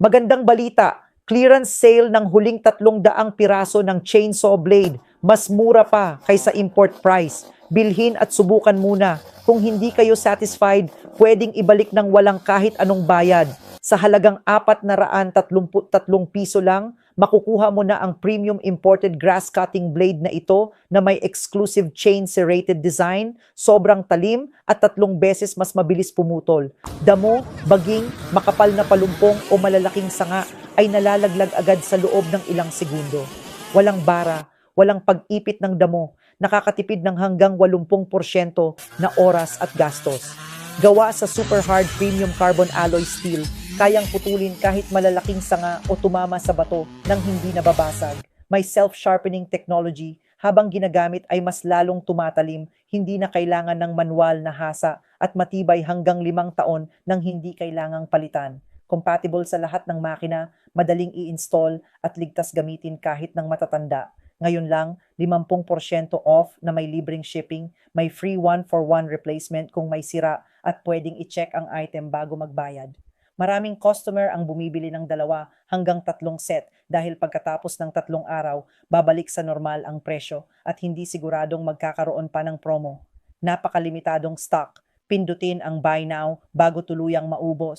Magandang balita, clearance sale ng huling 300 piraso ng chainsaw blade. Mas mura pa kaysa import price. Bilhin at subukan muna. Kung hindi kayo satisfied, pwedeng ibalik ng walang kahit anong bayad. Sa halagang 433 piso lang, makukuha mo na ang premium imported grass cutting blade na ito na may exclusive chain serrated design, sobrang talim at 3 beses mas mabilis pumutol. Damo, baging, makapal na palumpong o malalaking sanga ay nalalaglag agad sa loob ng ilang segundo. Walang bara, walang pag-ipit ng damo, nakakatipid ng hanggang 80% na oras at gastos. Gawa sa super hard premium carbon alloy steel, kayang putulin kahit malalaking sanga o tumama sa bato nang hindi nababasag. May self-sharpening technology, habang ginagamit ay mas lalong tumatalim, hindi na kailangan ng manual na hasa at matibay hanggang 5 taon nang hindi kailangang palitan. Compatible sa lahat ng makina, madaling i-install at ligtas gamitin kahit ng matatanda. Ngayon lang, 50% off na may libreng shipping, may free 1-for-1 replacement kung may sira at pwedeng i-check ang item bago magbayad. Maraming customer ang bumibili ng 2 hanggang 3 set dahil pagkatapos ng 3 araw, babalik sa normal ang presyo at hindi siguradong magkakaroon pa ng promo. Napakalimitadong stock. Pindutin ang buy now bago tuluyang maubos.